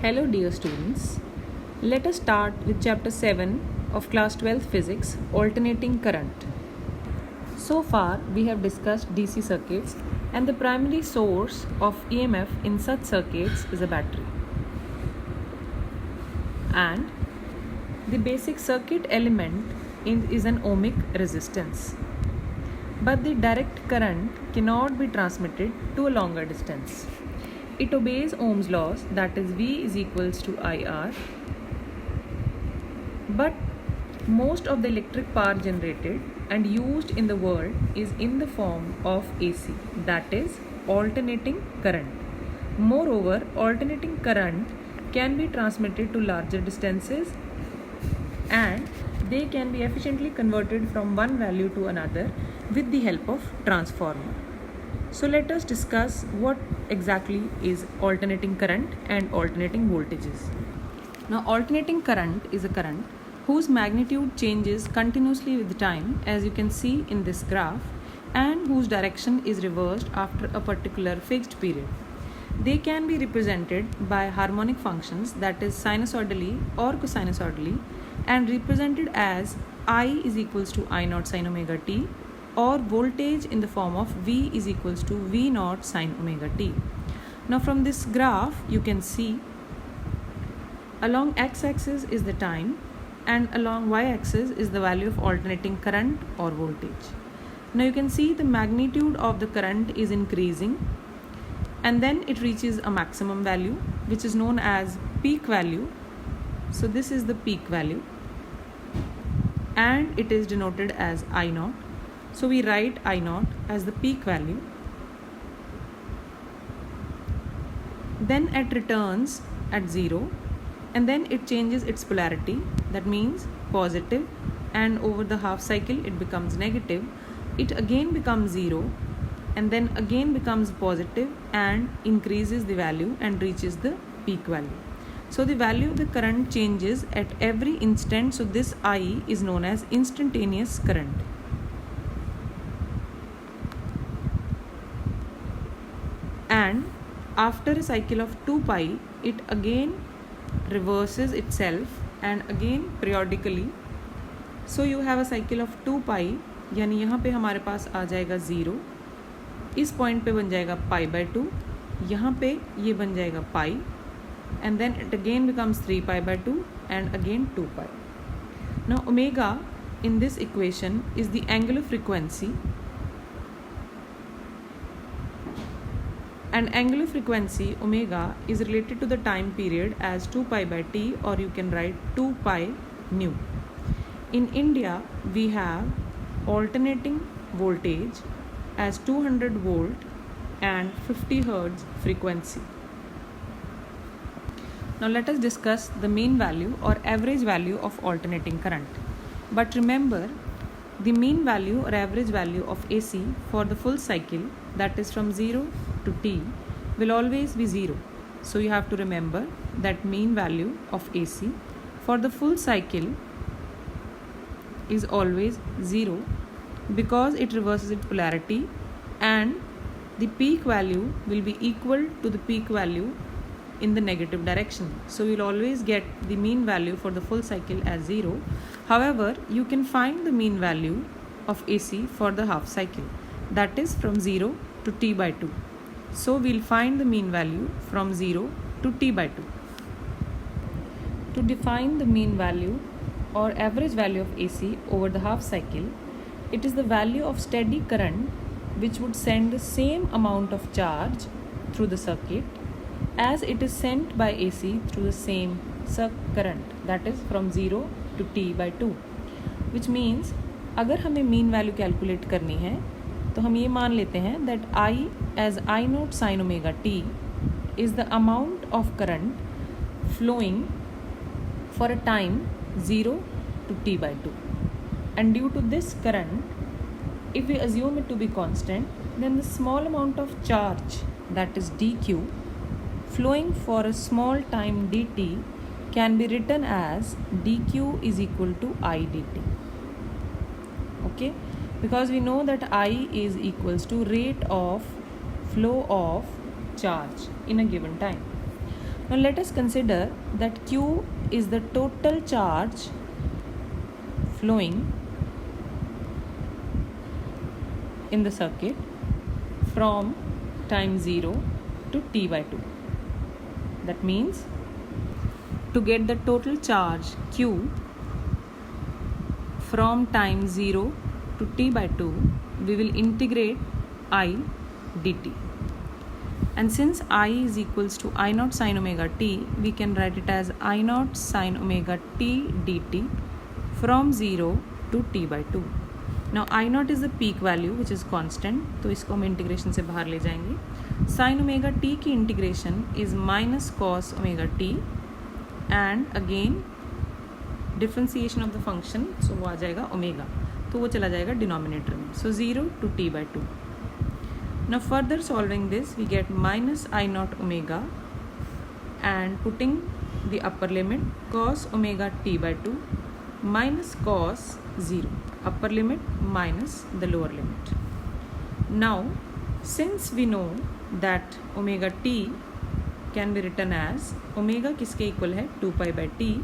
Hello dear students, let us start with chapter 7 of class 12 physics, alternating current. So far we have discussed DC circuits and the primary source of EMF in such circuits is a battery. And the basic circuit element is an ohmic resistance. But the direct current cannot be transmitted to a longer distance. It obeys Ohm's laws, that is V is equals to IR. But most of the electric power generated and used in the world is in the form of AC, that is alternating current. Moreover, alternating current can be transmitted to larger distances and they can be efficiently converted from one value to another with the help of transformer. So let us discuss what exactly is alternating current and alternating voltages. Now alternating current is a current whose magnitude changes continuously with time, as you can see in this graph, and whose direction is reversed after a particular fixed period. They can be represented by harmonic functions, that is sinusoidally or cosinusoidally, and represented as I is equals to I naught sin omega t, or voltage in the form of V is equals to V naught sin omega t. Now from this graph you can see along x-axis is the time and along y-axis is the value of alternating current or voltage. Now you can see the magnitude of the current is increasing and then it reaches a maximum value which is known as peak value. So this is the peak value and it is denoted as I naught. So we write I naught as the peak value. Then it returns at 0 and then it changes its polarity, that means positive, and over the half cycle it becomes negative. It again becomes 0 and then again becomes positive and increases the value and reaches the peak value. So the value of the current changes at every instant, so this I is known as instantaneous current. And after a cycle of 2 pi, it again reverses itself and again periodically. So you have a cycle of 2 pi, यानी यहाँ पे हमारे पास आ जाएगा 0, इस point पे बन जाएगा pi by 2, यहाँ पे ये बन जाएगा पाई, and then it again becomes 3 pi by 2 and again 2 pi. Now omega in this equation is the angular frequency, and angular frequency omega is related to the time period as 2 pi by t, or you can write 2 pi nu. In India we have alternating voltage as 200 volt and 50 hertz frequency. Now let us discuss the mean value or average value of alternating current. But remember, the mean value or average value of AC for the full cycle, that is from 0 to t, will always be 0. So you have to remember that mean value of AC for the full cycle is always 0 because it reverses its polarity, and the peak value will be equal to the peak value in the negative direction. So you'll always get the mean value for the full cycle as 0. However, you can find the mean value of AC for the half cycle, that is from 0 to t by 2. So we'll find the mean value from 0 to t by 2. To define the mean value or average value of AC over the half cycle, it is the value of steady current which would send the same amount of charge through the circuit as it is sent by AC through the same current, that is from 0 to t by 2. Which means अगर हमें mean value calculate करनी है तो हम ये मान लेते हैं that I as I naught sin omega t is the amount of current flowing for a time 0 to t by 2. And due to this current, if we assume it to be constant, then the small amount of charge, that is dq, flowing for a small time dt can be written as dq is equal to I dt. Okay, because we know that I is equals to rate of flow of charge in a given time. Now let us consider that Q is the total charge flowing in the circuit from time 0 to t by 2. That means to get the total charge Q from time 0 to t by 2, we will integrate I dt. And since I is equals to I naught sin omega t, we can write it as I naught sin omega t dt from 0 to t by 2. Now I naught is the peak value which is constant, तो इसको हम integration से बाहर ले जाएंगे. Sin omega t की integration is minus cos omega t and again differentiation of the function, so वो आ जाएगा ओमेगा, तो वो चला जाएगा डिनोमिनेटर में. सो 0 to t by 2. Now further solving this, we get minus I naught omega and putting the upper limit cos omega t by 2 minus cos 0, upper limit minus the lower limit. Now since we know that omega t can be written as omega किसके equal है 2 pi by t,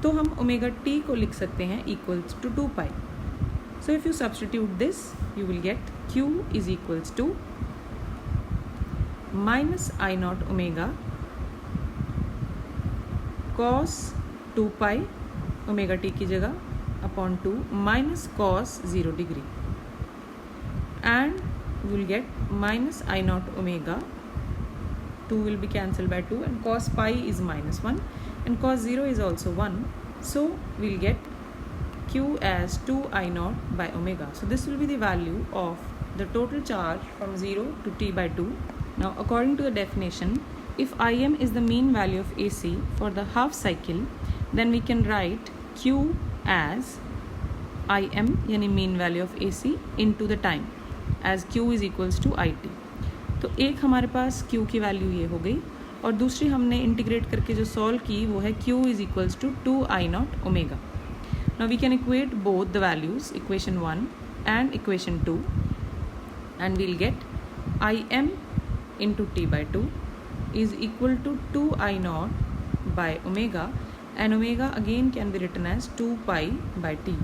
तो हम omega t को लिख सकते हैं equals to 2 pi. So if you substitute this, you will get Q is equals to minus I naught omega cos 2 pi omega t की जगह upon 2 minus cos 0 degree, and you will get minus I naught omega, 2 will be cancelled by 2 and cos pi is minus 1 and cos 0 is also 1, so we will get Q as 2 I naught by omega. So this will be the value of the total charge from 0 to t by 2. Now according to the definition, if Im is the mean value of AC for the half cycle, then we can write Q as Im यानी mean value of AC into the time as Q is equals to IT. तो एक हमारे पास Q की value ये हो गई और दूसरी हमने इंटीग्रेट करके जो सॉल्व की वो है Q is equals to 2 I naught omega. Now we can equate both the values, equation 1 and equation 2, and we'll get Im into t by 2 is equal to 2 I naught by omega, and omega again can be written as 2 pi by t.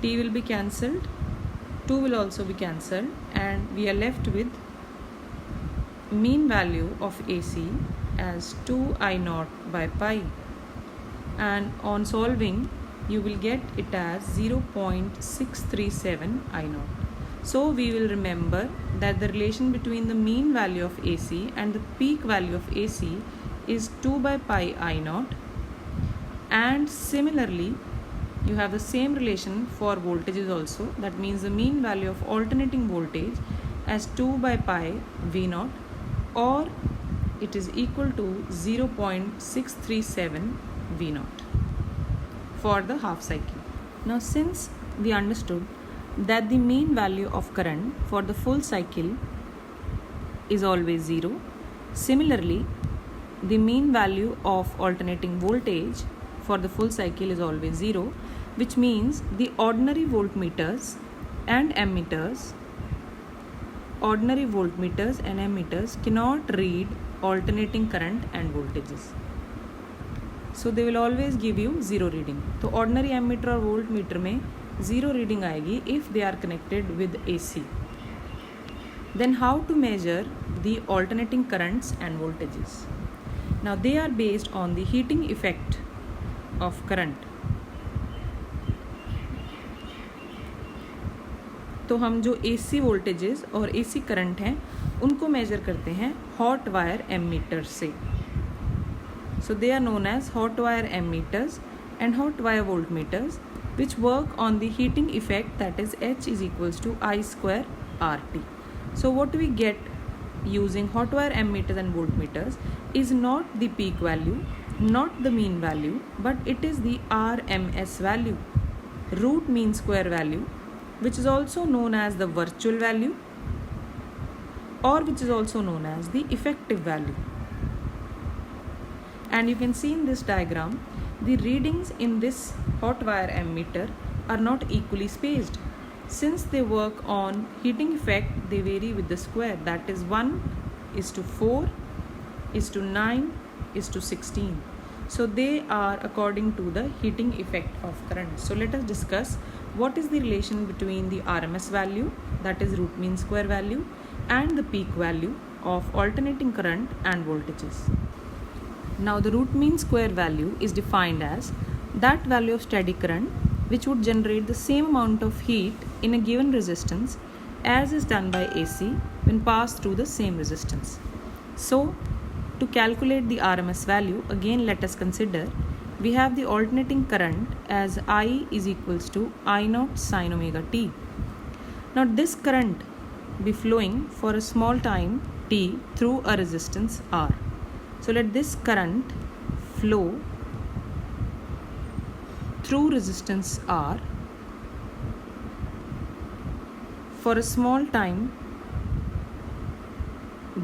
T will be cancelled, 2 will also be cancelled, and we are left with mean value of AC as 2 I naught by pi, and on solving you will get it as 0.637 I naught. So we will remember that the relation between the mean value of AC and the peak value of AC is 2 by pi I naught, and similarly you have the same relation for voltages also. That means the mean value of alternating voltage as 2 by pi V naught, or it is equal to 0.637 V naught for the half cycle. Now since we understood that the mean value of current for the full cycle is always 0, similarly the mean value of alternating voltage for the full cycle is always 0, which means the ordinary voltmeters and ammeters cannot read alternating current and voltages. So they will always give you 0 reading. तो ordinary ammeter और voltmeter में 0 reading आएगी if they are connected with AC. Then how to measure the alternating currents and voltages? Now they are based on the heating effect of current. तो हम जो AC voltages और AC current हैं उनको measure करते हैं hot wire ammeters से. So they are known as hot wire ammeters and hot wire voltmeters, which work on the heating effect, that is H is equals to I square RT. So what we get using hot wire ammeters and voltmeters is not the peak value, not the mean value, but it is the RMS value, root mean square value, which is also known as the virtual value, or which is also known as the effective value. And you can see in this diagram, the readings in this hot wire ammeter are not equally spaced. Since they work on heating effect, they vary with the square, that is 1:4:9 is to 16. So they are according to the heating effect of current. So let us discuss what is the relation between the RMS value, that is root mean square value, and the peak value of alternating current and voltages. Now the root mean square value is defined as that value of steady current which would generate the same amount of heat in a given resistance as is done by AC when passed through the same resistance. So to calculate the RMS value, again let us consider we have the alternating current as I is equals to I naught sine omega t. Now this current be flowing for a small time t through a resistance R. So let this current flow through resistance R for a small time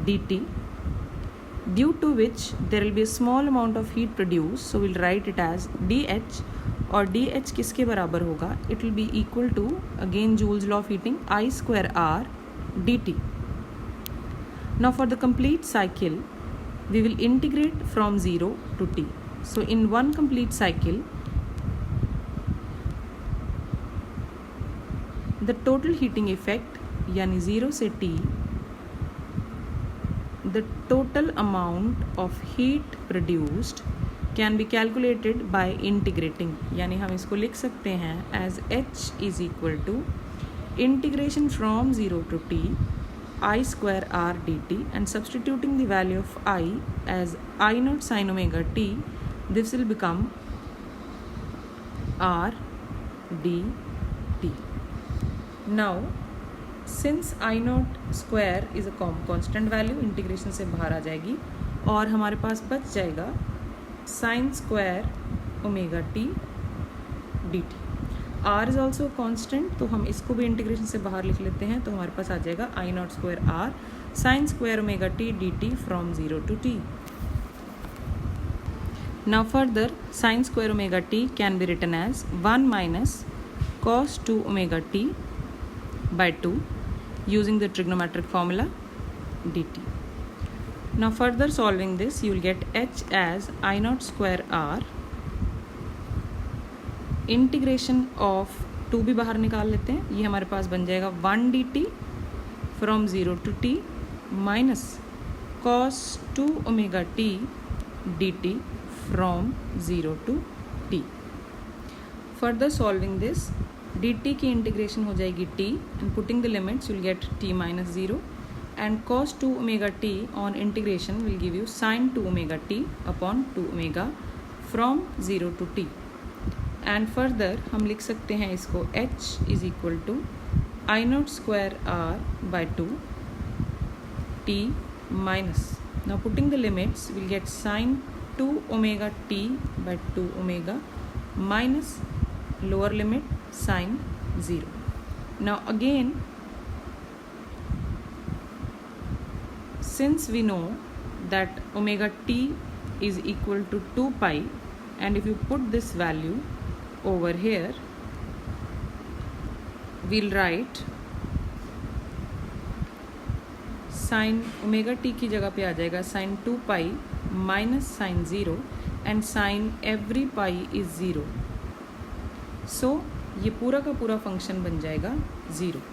dt, due to which there will be a small amount of heat produced. So we'll write it as dH, और dH किसके बराबर होगा? It will be equal to, again Joule's law of heating, I square R dt. Now for the complete cycle, we will integrate from 0 to t. So in one complete cycle, the total heating effect यानी 0 से t, the total amount of heat produced can be calculated by integrating. यानी हम इसको लिख सकते हैं as h is equal to integration from 0 to t I square R dt, and substituting the value of I as I naught sine omega t, this will become R dt. Now since I naught square is a constant value, integration से बाहर आ जाएगी और हमारे पास बच जाएगा sin square omega t dt. R is also constant, तो हम इसको भी इंटीग्रेशन से बाहर लिख लेते हैं, तो हमारे पास आ जाएगा I naught square R sin square omega t dt from 0 to t. Now further, sin square omega t can be written as 1 minus cos 2 omega t by 2 using the trigonometric formula dt. Now further solving this, you will get h as I naught square R integration of 2 भी बाहर निकाल लेते हैं, ये हमारे पास बन जाएगा 1 dt from 0 to t minus cos 2 omega t dt from 0 to t. Further solving this, dt की इंटीग्रेशन हो जाएगी t and putting the limits you will get t minus 0 and cos 2 omega t on integration will give you sin 2 omega t upon 2 omega from 0 to t. And further हम लिख सकते हैं इसको h is equal to I naught square R by 2 t minus, now putting the limits we'll get sin 2 omega t by 2 omega minus lower limit sin 0. Now again, since we know that omega t is equal to 2 pi, and if you put this value over here, we'll write sin omega t की जगह पे आ जाएगा sin 2 pi minus sin 0 and sin every pi is 0. So ये पूरा का पूरा function बन जाएगा 0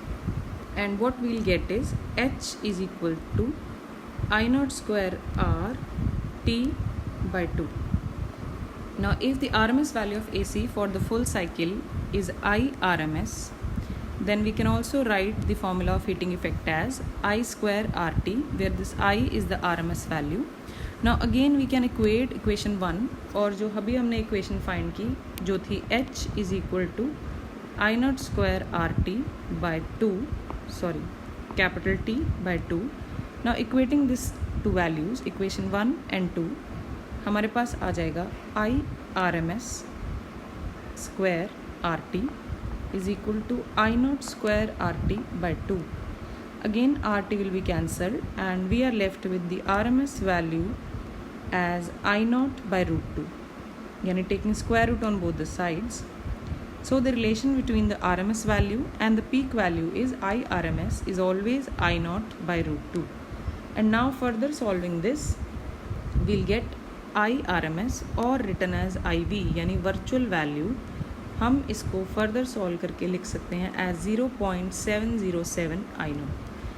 and what we'll get is h is equal to I naught square R t by 2. Now if the RMS value of AC for the full cycle is IRMS, then we can also write the formula of heating effect as I square RT, where this I is the RMS value. Now again we can equate equation 1 और जो अभी हमने equation find की जो थी H is equal to I naught square RT by 2, sorry capital T by 2. Now equating this two values, equation 1 and 2, हमारे पास आ जाएगा I RMS square RT is equal to I naught square RT by 2. Again RT will be cancelled and we are left with the RMS value as I naught by root 2, yani taking square root on both the sides. So the relation between the RMS value and the peak value is I RMS is always I naught by root 2. And now further solving this, we'll get IRMS और written as IV यानी virtual value, हम इसको further solve करके लिख सकते हैं as 0.707 I0.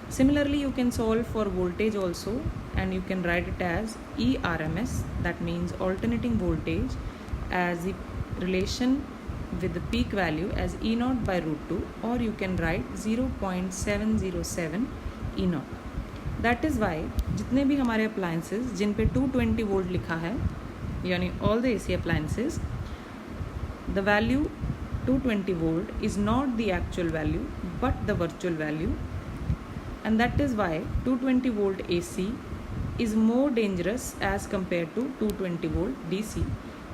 Similarly, you can solve for voltage also, and you can write it as ERMS, that means alternating voltage, as the relation with the peak value as E naught by root 2, or you can write 0.707 E naught. That is why जितने भी हमारे appliances जिन पे 220 volt लिखा है, यानी all the AC appliances, the value 220 volt is not the actual value but the virtual value, and that is why 220 volt AC is more dangerous as compared to 220 volt DC,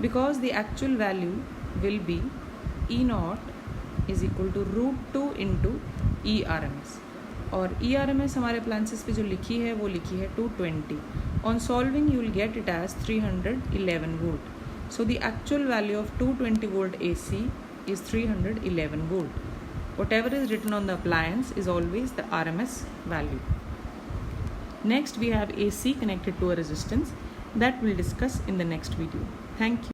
because the actual value will be E naught is equal to root 2 into ERMS, और ERMS हमारे appliances पे जो लिखी है वो लिखी है 220. On solving you will get it as 311 volt. So the actual value of 220 volt AC is 311 volt. Whatever is written on the appliance is always the RMS value. Next we have AC connected to a resistance that we'll discuss in the next video. Thank you.